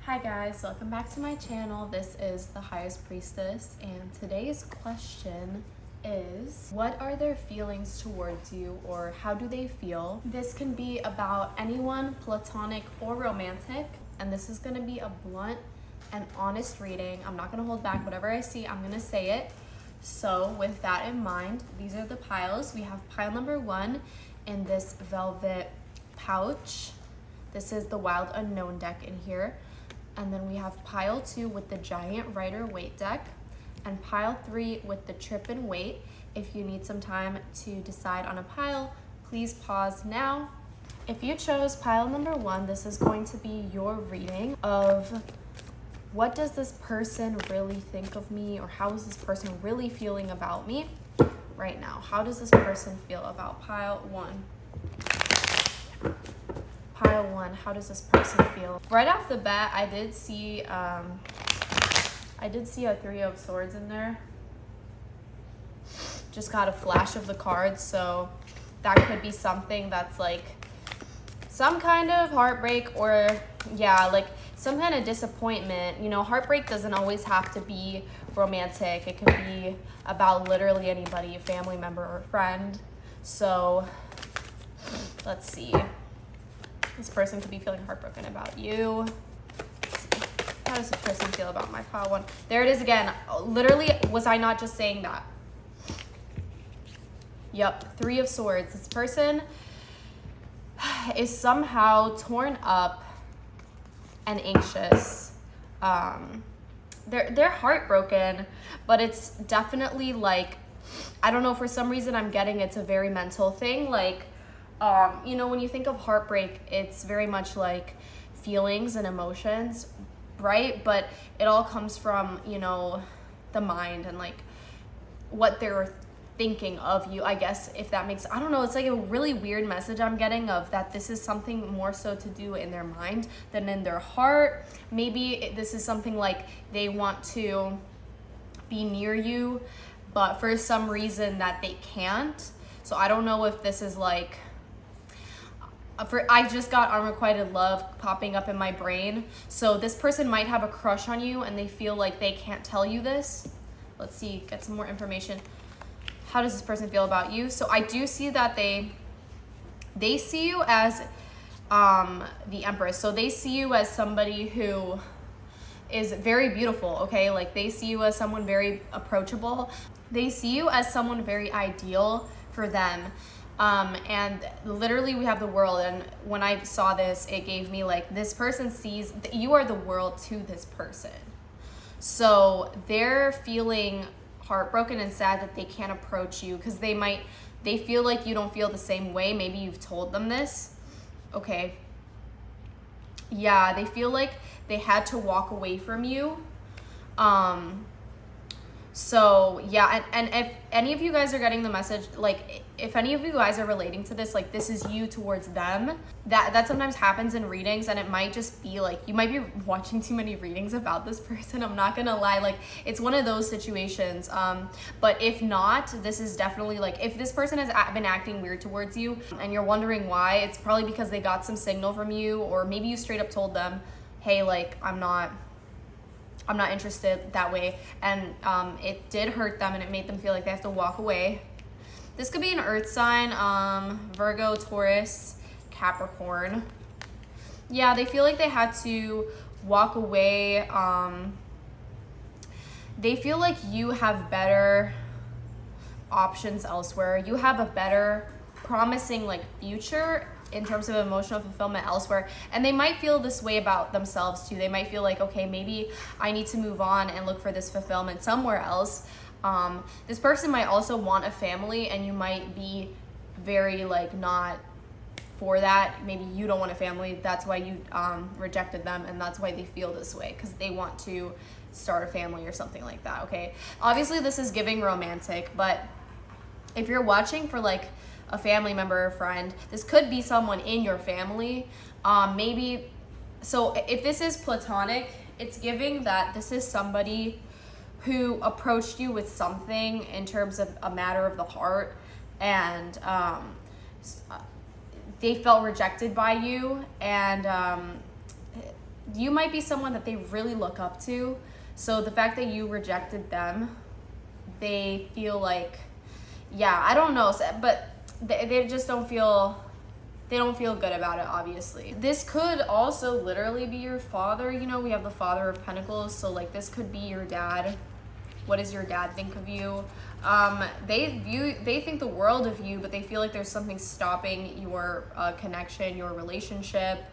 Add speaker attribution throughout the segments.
Speaker 1: Hi guys, welcome back to my channel. This is the Highest Priestess, and today's question is, what are their feelings towards you, or how do they feel? This can be about anyone, platonic or romantic, and this is going to be a blunt and honest reading. I'm not going to hold back. Whatever I see, I'm going to say it. So with that in mind, these are the piles. We have pile number 1 in this velvet pouch. This is the Wild Unknown deck in here. And then we have pile 2 with the giant Rider-Waite deck, and pile 3 with the Trip and Wait. If you need some time to decide on a pile, please pause now. If you chose pile number 1, this is going to be your reading of what does this person really think of me, or how is this person really feeling about me right now? How does this person feel about pile 1? Pile 1, how does this person feel? Right off the bat, I did see a 3 of Swords in there. Just got a flash of the cards, so that could be something that's like some kind of heartbreak, or yeah, like some kind of disappointment. You know, heartbreak doesn't always have to be romantic. It could be about literally anybody, a family member or friend. So let's see. This person could be feeling heartbroken about you. How does this person feel about my pile 1? There it is again. Literally, was I not just saying that? Yep, 3 of Swords. This person is somehow torn up and anxious. They're heartbroken, but it's definitely like, I don't know, for some reason I'm getting it's a very mental thing. Like, you know, when you think of heartbreak, it's very much like feelings and emotions, right? But it all comes from, you know, the mind and like what they're thinking of you, I guess, if that makes, I don't know, it's like a really weird message I'm getting of that this is something more so to do in their mind than in their heart. Maybe this is something like they want to be near you, but for some reason that they can't. So I don't know if this is like, I just got unrequited love popping up in my brain. So this person might have a crush on you and they feel like they can't tell you this. Let's see, get some more information. How does this person feel about you? So I do see that they see you as the Empress. So they see you as somebody who is very beautiful, okay? Like they see you as someone very approachable. They see you as someone very ideal for them. And literally we have the World, and when I saw this, it gave me like, this person sees you are the world to this person. So they're feeling heartbroken and sad that they can't approach you because they feel like you don't feel the same way. Maybe you've told them this. Okay. Yeah, they feel like they had to walk away from you. So yeah, and if any of you guys are getting the message, like if any of you guys are relating to this, like this is you towards them, that sometimes happens in readings, and it might just be like, you might be watching too many readings about this person. I'm not gonna lie, like it's one of those situations. But if not, this is definitely like, if this person has been acting weird towards you and you're wondering why, it's probably because they got some signal from you, or maybe you straight up told them, hey, like I'm not interested that way, and it did hurt them and it made them feel like they have to walk away. This could be an earth sign, Virgo, Taurus, Capricorn. Yeah, they feel like they had to walk away. They feel like you have better options elsewhere. You have a better promising like future in terms of emotional fulfillment elsewhere, and they might feel this way about themselves too. They might feel like, okay, maybe I need to move on and look for this fulfillment somewhere else. This person might also want a family, and you might be very like not for that. Maybe you don't want a family, that's why you rejected them, and that's why they feel this way, because they want to start a family or something like that. Okay, obviously this is giving romantic, but if you're watching for like a family member or friend, this could be someone in your family. Maybe, so if this is platonic, it's giving that this is somebody who approached you with something in terms of a matter of the heart, and they felt rejected by you, and you might be someone that they really look up to. So the fact that you rejected them, they feel like, yeah, I don't know, but they just don't feel, they don't feel good about it, obviously. This could also literally be your father. You know, we have the Father of Pentacles, so like this could be your dad. What does your dad think of you? They think the world of you, but they feel like there's something stopping your connection, your relationship.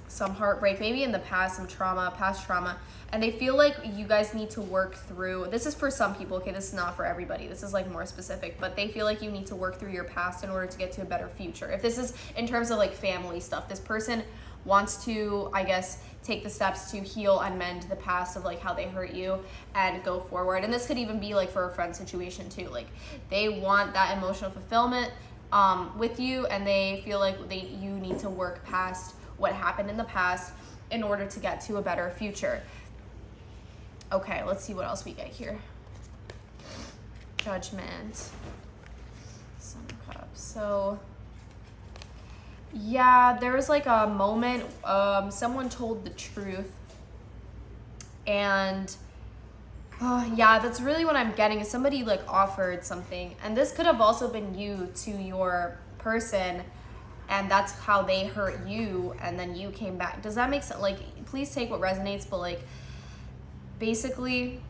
Speaker 1: Some heartbreak, maybe in the past, some trauma, past trauma, and they feel like you guys need to work through, this is for some people, okay, this is not for everybody, this is like more specific, but they feel like you need to work through your past in order to get to a better future. If this is in terms of like family stuff, this person wants to, I guess, take the steps to heal and mend the past of like how they hurt you and go forward. And this could even be like for a friend situation too, like they want that emotional fulfillment with you, and they feel like you need to work past what happened in the past in order to get to a better future. Okay, let's see what else we get here. Judgment. Some cups. So yeah, there was like a moment, someone told the truth, and yeah, that's really what I'm getting, is somebody like offered something, and this could have also been you to your person, and that's how they hurt you, and then you came back. Does that make sense? Like, please take what resonates, but like basically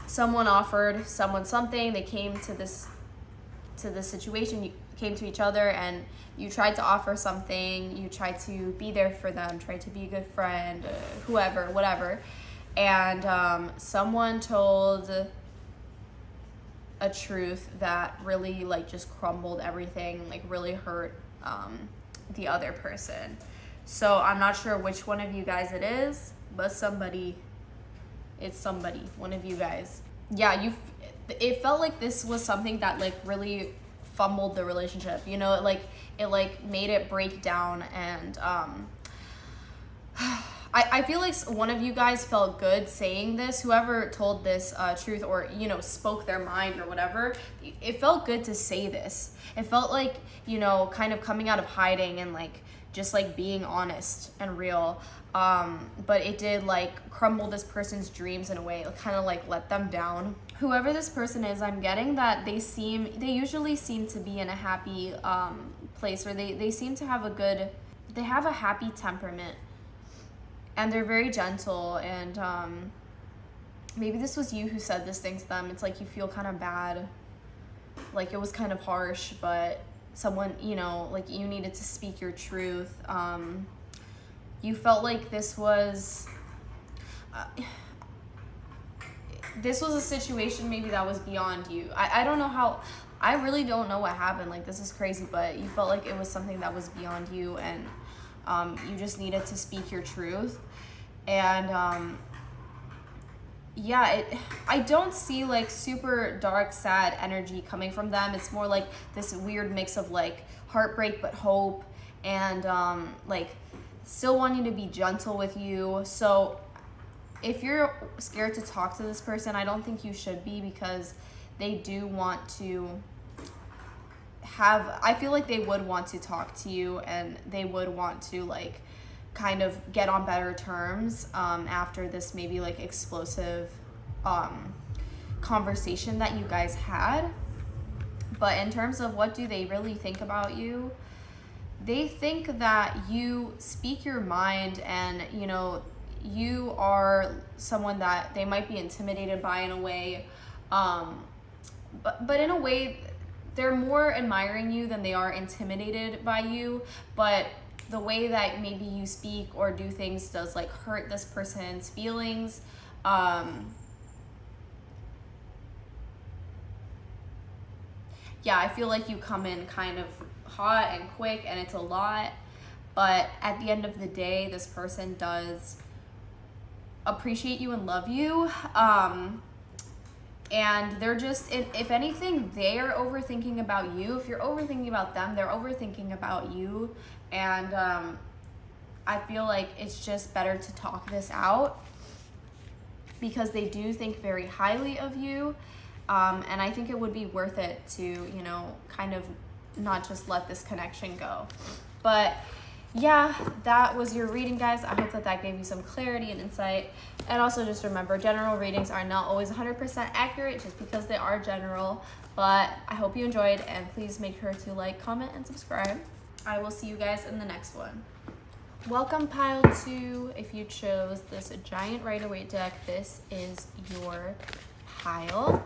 Speaker 1: someone offered someone something, they came to this situation, you came to each other, and you tried to offer something, you tried to be there for them, tried to be a good friend, whoever, whatever, and someone told a truth that really like just crumbled everything, like really hurt the other person. So I'm not sure which one of you guys it is, but it's somebody, one of you guys. Yeah, it felt like this was something that like really fumbled the relationship, you know, it made it break down, and I feel like one of you guys felt good saying this, whoever told this truth, or, you know, spoke their mind or whatever, it felt good to say this. It felt like, you know, kind of coming out of hiding and like just like being honest and real. But it did like crumble this person's dreams in a way, kind of like let them down. Whoever this person is, I'm getting that they usually seem to be in a happy place, or they seem to have they have a happy temperament, and they're very gentle, and maybe this was you who said this thing to them. It's like you feel kind of bad, like it was kind of harsh, but someone, you know, like you needed to speak your truth. You felt like this was a situation maybe that was beyond you. I don't know how, I really don't know what happened, like this is crazy, but you felt like it was something that was beyond you, and you just needed to speak your truth. And yeah, I don't see like super dark, sad energy coming from them. It's more like this weird mix of like heartbreak but hope, and like still wanting to be gentle with you. So if you're scared to talk to this person, I don't think you should be, because they do want to I feel like they would want to talk to you, and they would want to like kind of get on better terms after this maybe like explosive conversation that you guys had. But in terms of what do they really think about you, they think that you speak your mind, and you know, you are someone that they might be intimidated by in a way, but in a way they're more admiring you than they are intimidated by you. But the way that maybe you speak or do things does like hurt this person's feelings. Yeah, I feel like you come in kind of hot and quick, and it's a lot, but at the end of the day, this person does appreciate you and love you, and they're just, if anything, they're overthinking about you. If you're overthinking about them, they're overthinking about you, and I feel like it's just better to talk this out, because they do think very highly of you, and I think it would be worth it to, you know, kind of not just let this connection go. But yeah, that was your reading, guys. I hope that that gave you some clarity and insight. And also just remember, general readings are not always 100% accurate just because they are general. But I hope you enjoyed, and please make sure to like, comment, and subscribe. I will see you guys in the next one. Welcome, pile 2. If you chose this giant Rider-Waite deck, this is your pile.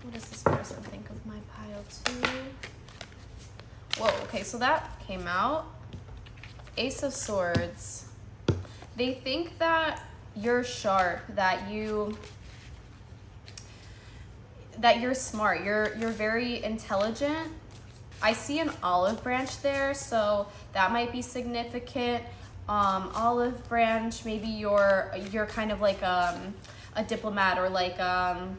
Speaker 1: What does this person think of my pile 2? Whoa, okay, so that came out. Ace of Swords. They think that you're sharp, that you're smart, you're very intelligent. I see an olive branch there, so that might be significant. Olive branch, maybe you're kind of like a diplomat, or like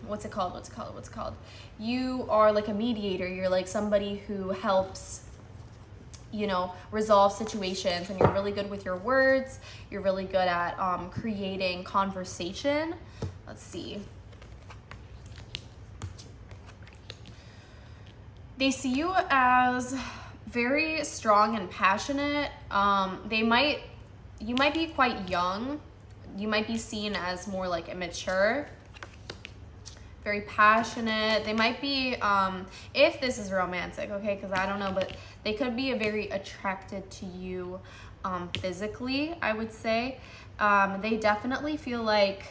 Speaker 1: what's it called? You are like a mediator. You're like somebody who helps, you know, resolve situations, and you're really good with your words. You're really good at creating conversation. Let's see. They see you as very strong and passionate. You might be quite young. You might be seen as more like immature. Very passionate. They might be, if this is romantic, okay, because I don't know, but they could be very attracted to you physically, I would say. They definitely feel like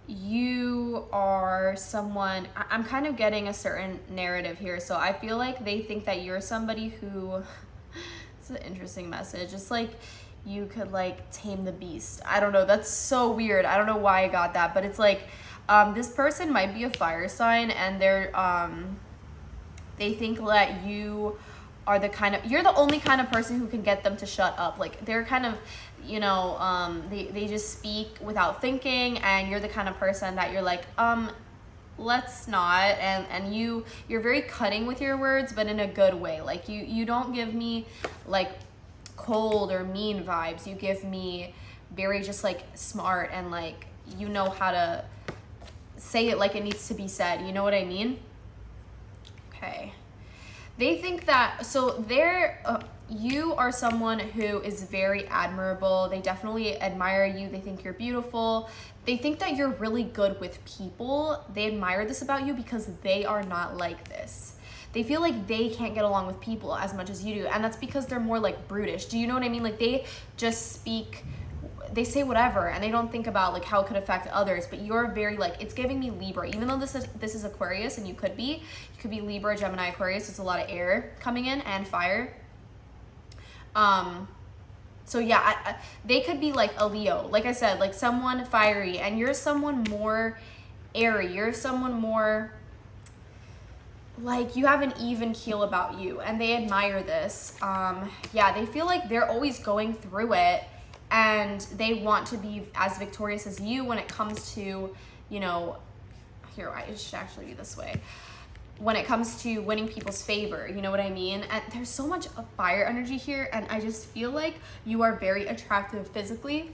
Speaker 1: you are someone, I'm kind of getting a certain narrative here, so I feel like they think that you're somebody who, it's an interesting message, it's like you could like tame the beast. I don't know, that's so weird. I don't know why I got that, but it's like this person might be a fire sign, and they think that you are you're the only kind of person who can get them to shut up. Like they're kind of, you know, they just speak without thinking, and you're the kind of person that you're like, let's not, and you're very cutting with your words, but in a good way. Like you don't give me like cold or mean vibes. You give me very just like smart, and like you know how to say it like it needs to be said. You know what I mean? Okay. They think that, so you are someone who is very admirable. They definitely admire you. They think you're beautiful. They think that you're really good with people. They admire this about you because they are not like this. They feel like they can't get along with people as much as you do, and that's because they're more like brutish. Do you know what I mean? Like they just speak, they say whatever, and they don't think about like how it could affect others. But you're very like, it's giving me Libra, even though this is Aquarius, and you could be Libra, Gemini, Aquarius. It's a lot of air coming in and fire. So yeah, they could be like a Leo, like I said, like someone fiery, and you're someone more airy. You're someone more like, you have an even keel about you, and they admire this. Yeah, they feel like they're always going through it, and they want to be as victorious as you when it comes to, you know, here, it should actually be this way. When it comes to winning people's favor, you know what I mean? And there's so much of fire energy here, and I just feel like you are very attractive physically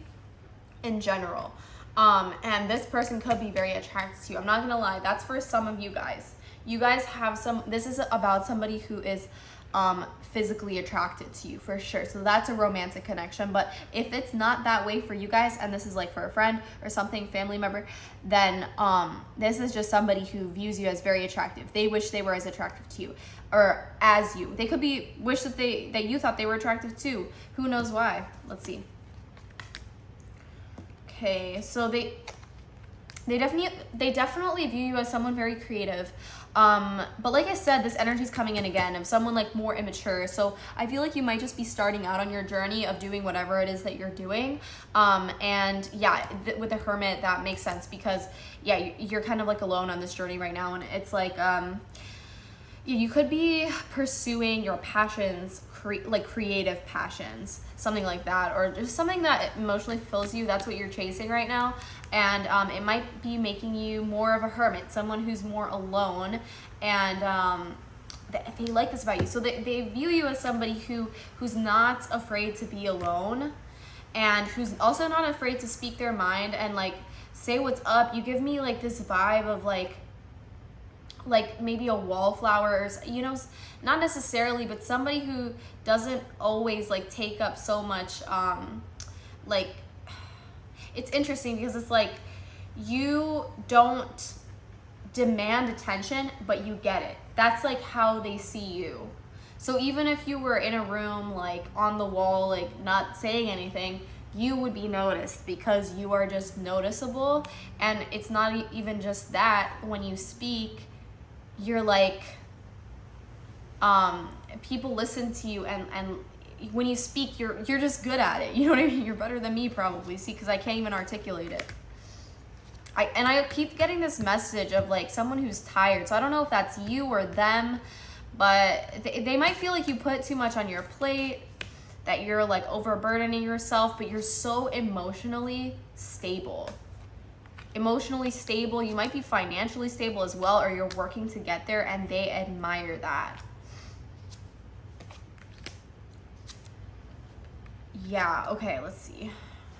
Speaker 1: in general. And this person could be very attracted to you. I'm not gonna lie, that's for some of you guys. You guys have this is about somebody who is physically attracted to you for sure. So that's a romantic connection. But if it's not that way for you guys, and this is like for a friend or something, family member, then this is just somebody who views you as very attractive. They wish they were as attractive to you, or as you. They could be wish that you thought they were attractive too. Who knows why? Let's see. Okay, so they definitely view you as someone very creative. But like I said, this energy is coming in again of someone like more immature. So I feel like you might just be starting out on your journey of doing whatever it is that you're doing. And yeah, with the Hermit, that makes sense because yeah, you're kind of like alone on this journey right now. And it's like, you could be pursuing your passions, like creative passions, something like that, or just something that emotionally fulfills you. That's what you're chasing right now. And it might be making you more of a hermit, someone who's more alone, and they like this about you. So they view you as somebody who's not afraid to be alone, and who's also not afraid to speak their mind and like say what's up. You give me like this vibe of like like maybe a wallflower, or, you know, not necessarily, but somebody who doesn't always like take up so much, like, it's interesting because it's like you don't demand attention, but you get it. That's like how they see you. So even if you were in a room, like on the wall, like not saying anything, you would be noticed because you are just noticeable. And it's not even just that. When you speak, you're like, people listen to you, and when you speak, you're just good at it. You know what I mean? You're better than me probably. See, because I can't even articulate it. I keep getting this message of like someone who's tired. So I don't know if that's you or them, but they might feel like you put too much on your plate, that you're like overburdening yourself, but you're so emotionally stable. Emotionally stable. You might be financially stable as well, or you're working to get there, and they admire that. Yeah, okay, let's see.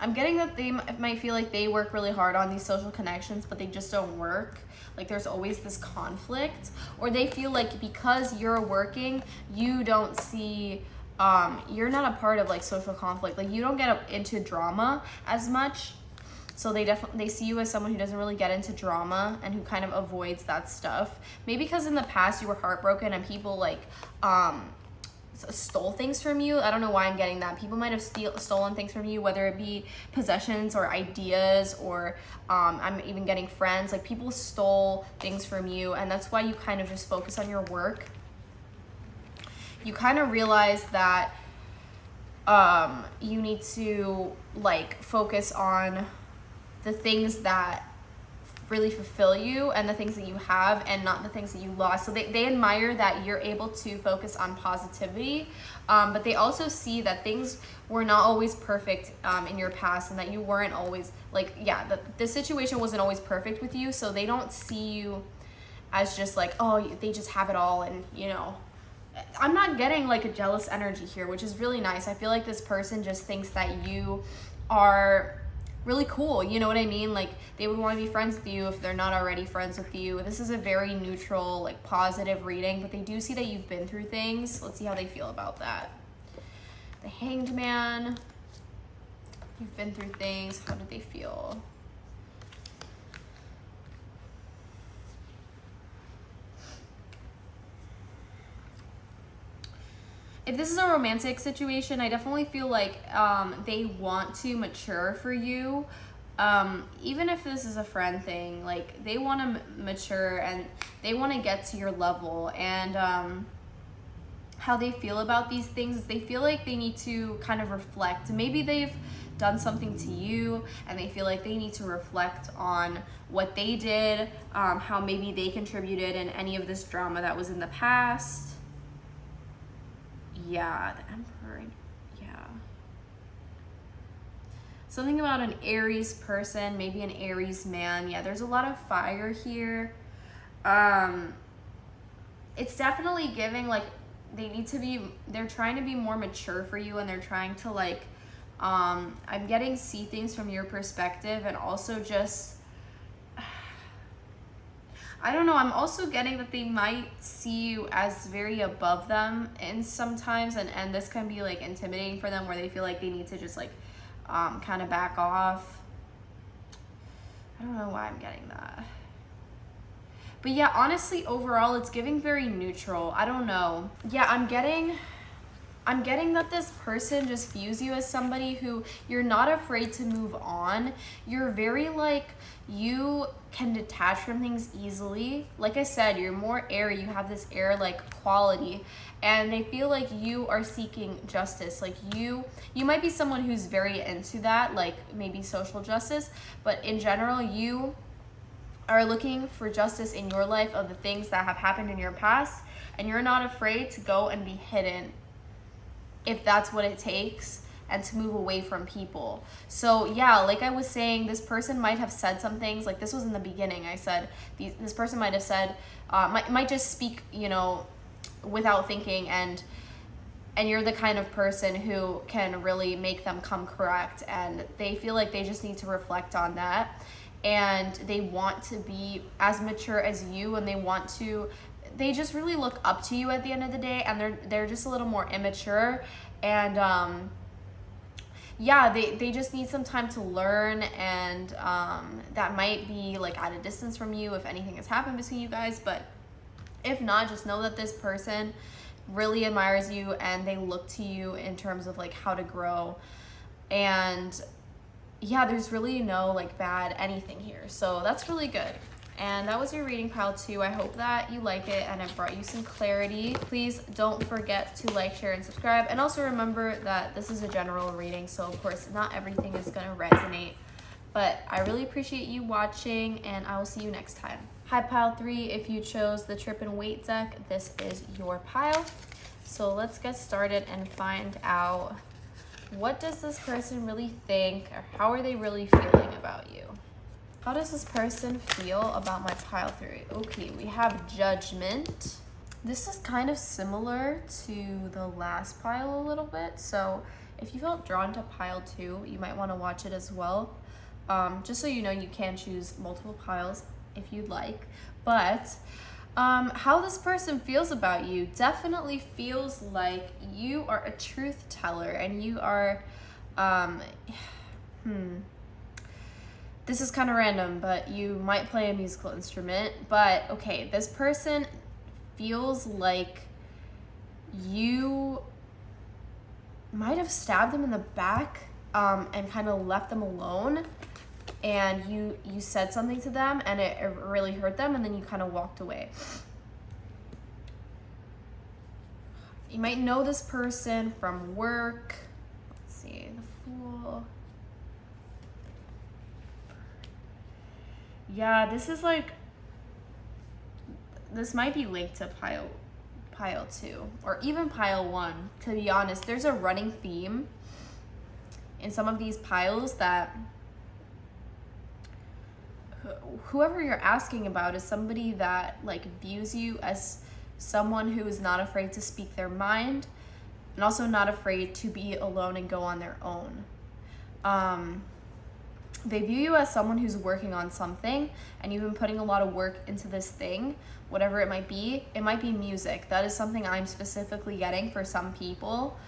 Speaker 1: I'm getting that they might feel like they work really hard on these social connections, but they just don't work. Like there's always this conflict. Or they feel like because you're working, you don't see, you're not a part of like social conflict. Like you don't get into drama as much. So they see you as someone who doesn't really get into drama and who kind of avoids that stuff. Maybe because in the past you were heartbroken and people like, stole things from you. I don't know why I'm getting that. People might have stolen things from you, whether it be possessions or ideas, or I'm even getting friends. Like people stole things from you, and that's why you kind of just focus on your work. You kind of realize that you need to like focus on the things that really fulfill you and the things that you have, and not the things that you lost. So they admire that you're able to focus on positivity, but they also see that things were not always perfect in your past, and that you weren't always like, yeah, the situation wasn't always perfect with you. So they don't see you as just like, oh, they just have it all. And you know, I'm not getting like a jealous energy here, which is really nice. I feel like this person just thinks that you are really cool, you know what I mean? Like they would want to be friends with you if they're not already friends with you. This is a very neutral, like positive reading, but they do see that you've been through things. Let's see how they feel about that. The Hanged Man. You've been through things. How do they feel? If this is a romantic situation, I definitely feel like they want to mature for you. Even if this is a friend thing, like they want to mature and they want to get to your level. And how they feel about these things is they feel like they need to kind of reflect. Maybe they've done something to you and they feel like they need to reflect on what they did, how maybe they contributed in any of this drama that was in the past. Yeah, the Emperor, yeah. Something about an Aries person, maybe an Aries man. Yeah, there's a lot of fire here. It's definitely giving like they're trying to be more mature for you, and they're trying to like, I'm getting see things from your perspective, and also just, I don't know, I'm also getting that they might see you as very above them and sometimes, and this can be like intimidating for them, where they feel like they need to just like kind of back off. I don't know why I'm getting that. But yeah, honestly, overall, it's giving very neutral. I don't know. Yeah, I'm getting that this person just views you as somebody who you're not afraid to move on. You're very like, you can detach from things easily. Like I said, you're more airy. You have this air like quality, and they feel like you are seeking justice. Like you might be someone who's very into that, like maybe social justice, but in general, you are looking for justice in your life of the things that have happened in your past, and you're not afraid to go and be hidden if that's what it takes, and to move away from people. So yeah, like I was saying, this person might have said some things, like this was in the beginning, I said, this person might have said, might just speak, you know, without thinking, and you're the kind of person who can really make them come correct, and they feel like they just need to reflect on that. and they want to be as mature as you, and they just really look up to you at the end of the day, and they're just a little more immature, and yeah, they just need some time to learn, and that might be like at a distance from you if anything has happened between you guys. But if not, just know that this person really admires you, and they look to you in terms of like how to grow. And yeah, there's really no like bad anything here, so that's really good. And that was your reading, pile 2. I hope that you like it and it brought you some clarity. Please don't forget to like, share, and subscribe. And also remember that this is a general reading, so of course not everything is going to resonate. But I really appreciate you watching, and I will see you next time. Hi, pile 3. If you chose the Trip and Wait deck, this is your pile. So let's get started and find out, what does this person really think, or how are they really feeling about you? How does this person feel about my pile 3? Okay, we have Judgment. This is kind of similar to the last pile a little bit. So if you felt drawn to pile 2, you might want to watch it as well. Just so you know, you can choose multiple piles if you'd like. But how this person feels about you definitely feels like you are a truth teller, and you are, this is kind of random, but you might play a musical instrument. But okay, this person feels like you might have stabbed them in the back and kind of left them alone, and you said something to them and it really hurt them, and then you kind of walked away. You might know this person from work. Let's see, the Fool. Yeah, this is like, this might be linked to pile 2 or even pile 1. To be honest, there's a running theme in some of these piles that whoever you're asking about is somebody that like views you as someone who is not afraid to speak their mind, and also not afraid to be alone and go on their own. They view you as someone who's working on something, and you've been putting a lot of work into this thing, whatever it might be. It might be music. That is something I'm specifically getting for some people.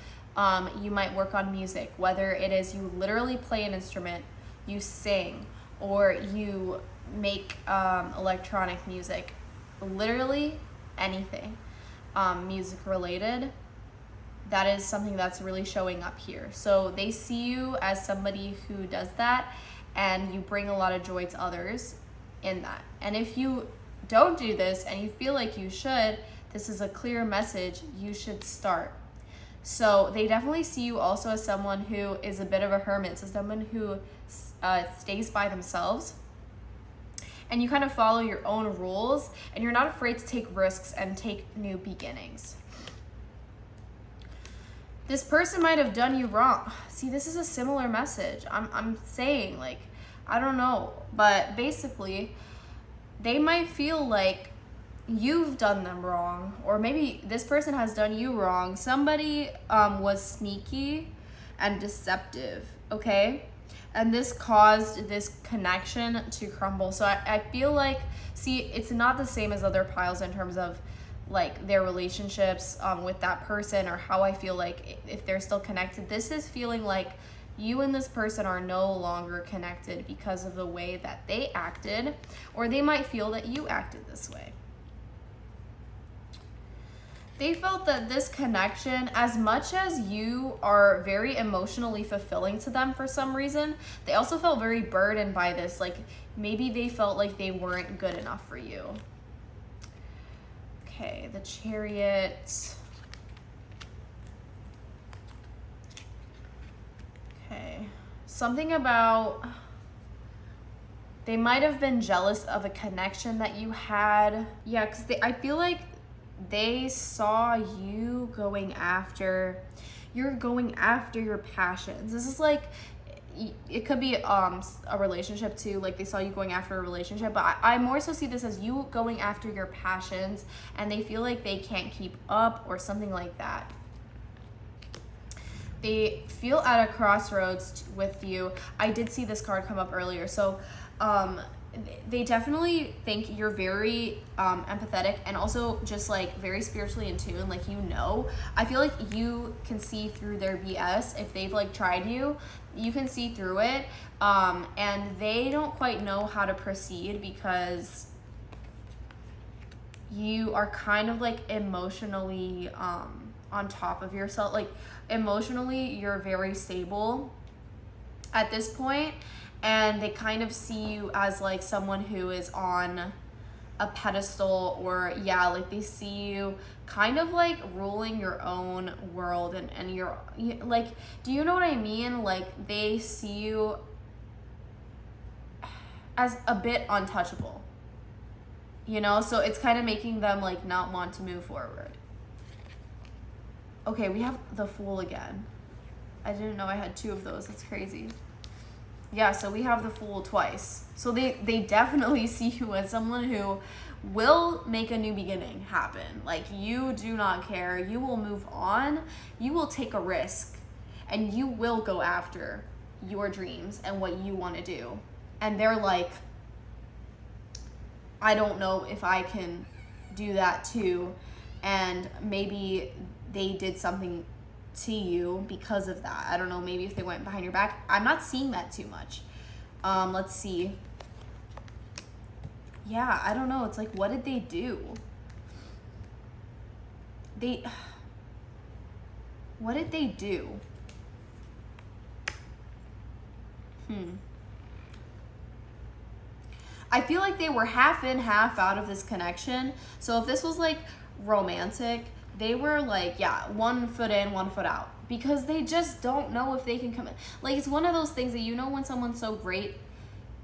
Speaker 1: You might work on music, whether it is you literally play an instrument, you sing, or you make electronic music. Literally anything music related. That is something that's really showing up here. So they see you as somebody who does that, and you bring a lot of joy to others in that. And if you don't do this and you feel like you should, this is a clear message, you should start. So they definitely see you also as someone who is a bit of a hermit, so someone who stays by themselves, and you kind of follow your own rules, and you're not afraid to take risks and take new beginnings. This person might have done you wrong. See, this is a similar message. I'm saying, like, I don't know, but basically they might feel like you've done them wrong, or maybe this person has done you wrong. Somebody was sneaky and deceptive, okay? And this caused this connection to crumble. So I feel like, see, it's not the same as other piles in terms of like their relationships with that person, or how I feel like if they're still connected. This is feeling like you and this person are no longer connected because of the way that they acted, or they might feel that you acted this way. They felt that this connection, as much as you are very emotionally fulfilling to them for some reason, they also felt very burdened by this. Like maybe they felt like they weren't good enough for you. Okay, the Chariot. Okay, something about, they might have been jealous of a connection that you had. Yeah, because I feel like they saw you going after your passions. This is like, it could be a relationship too, like they saw you going after a relationship, but I more so see this as you going after your passions, and they feel like they can't keep up or something like that. They feel at a crossroads with you. I did see this card come up earlier, so they definitely think you're very empathetic and also just like very spiritually in tune. Like, I feel like you can see through their BS. If they've like tried you can see through it. And they don't quite know how to proceed because you are kind of like emotionally on top of yourself. Like, emotionally you're very stable at this point, and they kind of see you as like someone who is on a pedestal, or like they see you kind of like ruling your own world, and you're like, do you know what I mean? Like, they see you as a bit untouchable, so it's kind of making them like not want to move forward. Okay, we have the Fool again. I didn't know I had 2 of those. That's crazy. Yeah, so we have the Fool twice. So they definitely see you as someone who will make a new beginning happen. Like, you do not care. You will move on. You will take a risk. And you will go after your dreams and what you want to do. And they're like, I don't know if I can do that too. And maybe they did something to you because of that. I don't know, maybe if they went behind your back. I'm not seeing that too much. Let's see. Yeah, I don't know. It's like, what did they do? What did they do? I feel like they were half in, half out of this connection. So if this was like romantic, they were like, 1 foot in, 1 foot out, because they just don't know if they can come in. Like, it's one of those things that when someone's so great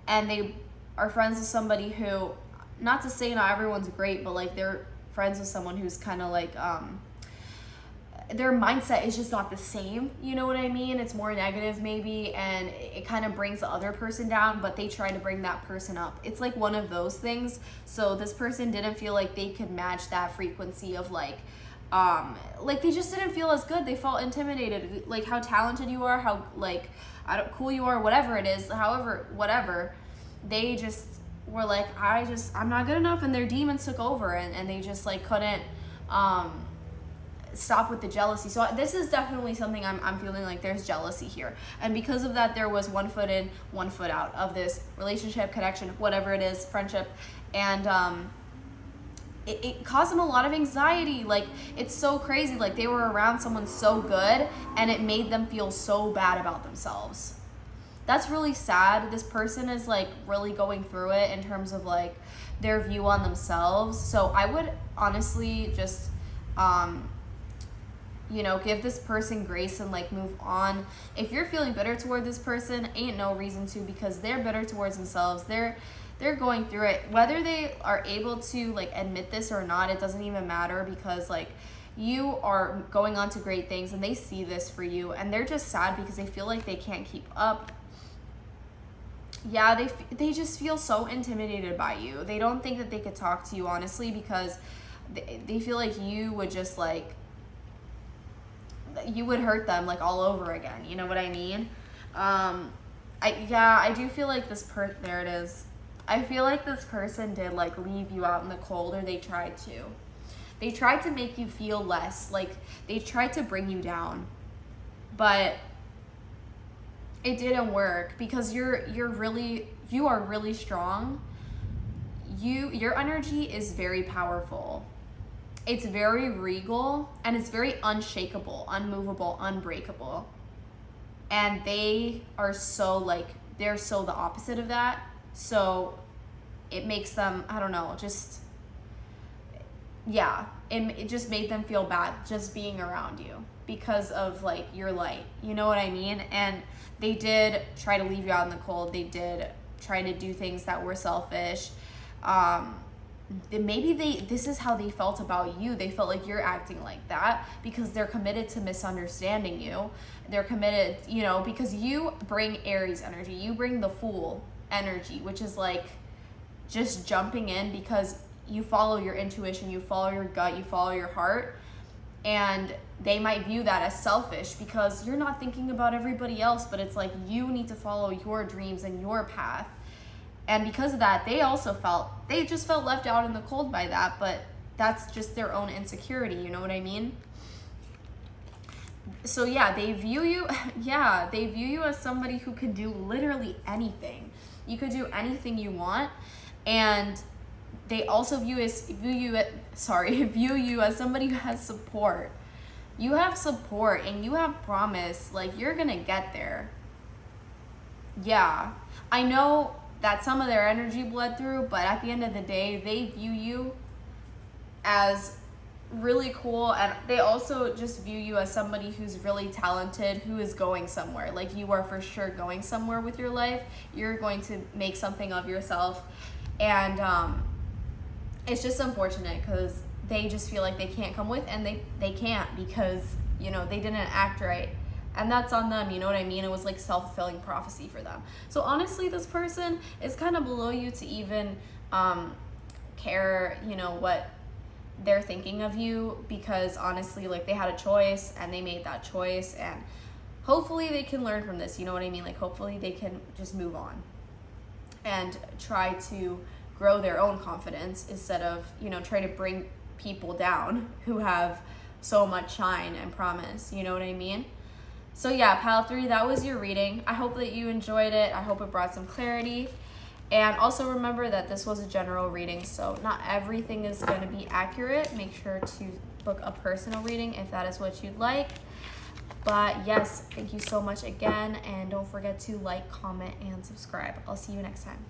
Speaker 1: and they are friends with somebody who, not to say not everyone's great, but like they're friends with someone who's kind of like, their mindset is just not the same, you know what I mean? It's more negative maybe, and it kind of brings the other person down, but they try to bring that person up. It's like one of those things. So this person didn't feel like they could match that frequency of like they just didn't feel as good. They felt intimidated, like how talented you are, how like cool you are, whatever it is, whatever. They just were like, I'm not good enough, and their demons took over, and they just like couldn't stop with the jealousy. So this is definitely something I'm feeling like there's jealousy here, and because of that, there was 1 foot in, 1 foot out of this relationship, connection, whatever it is, friendship, and it caused them a lot of anxiety. Like, it's so crazy. Like, they were around someone so good, and it made them feel so bad about themselves. That's really sad. This person is like really going through it in terms of like their view on themselves. So I would honestly just give this person grace and like move on. If you're feeling bitter toward this person, ain't no reason to, because they're bitter towards themselves. They're going through it. Whether they are able to like admit this or not, it doesn't even matter, because like you are going on to great things, and they see this for you, and they're just sad because they feel like they can't keep up. Yeah, they just feel so intimidated by you. They don't think that they could talk to you honestly, because they feel like you would just like, you would hurt them like all over again. You know what I mean? I do feel like there it is. I feel like this person did like leave you out in the cold, or they tried to. They tried to make you feel less. Like, they tried to bring you down, but it didn't work, because you are really strong. Your energy is very powerful. It's very regal, and it's very unshakable, unmovable, unbreakable. And they are so like, they're so the opposite of that. So it makes them, I don't know, just, it just made them feel bad just being around you because of like your light. You know what I mean? And they did try to leave you out in the cold. They did try to do things that were selfish. This is how they felt about you. They felt like you're acting like that because they're committed to misunderstanding you. They're committed, because you bring Aries energy. You bring the Fool energy, which is like just jumping in because you follow your intuition, you follow your gut, you follow your heart. And they might view that as selfish because you're not thinking about everybody else, but it's like you need to follow your dreams and your path. And because of that, they just felt left out in the cold by that, but that's just their own insecurity, you know what I mean? So yeah, they view you as somebody who could do literally anything. You could do anything you want, and they also view you as somebody who has support. You have support and you have promise, like you're gonna get there. Yeah, I know that some of their energy bled through, but at the end of the day, they view you as really cool, and they also just view you as somebody who's really talented, who is going somewhere. Like you are for sure going somewhere with your life. You're going to make something of yourself, and it's just unfortunate because they just feel like they can't come with, and they can't because, you know, they didn't act right. And that's on them, you know what I mean? It was like self-fulfilling prophecy for them. So honestly, this person is kind of below you to even care, you know, what they're thinking of you, because honestly, like they had a choice and they made that choice, and hopefully they can learn from this, you know what I mean? Like hopefully they can just move on and try to grow their own confidence instead of, you know, try to bring people down who have so much shine and promise, you know what I mean? So yeah, pile 3, that was your reading. I hope that you enjoyed it. I hope it brought some clarity. And also remember that this was a general reading, so not everything is going to be accurate. Make sure to book a personal reading if that is what you'd like. But yes, thank you so much again, and don't forget to like, comment, and subscribe. I'll see you next time.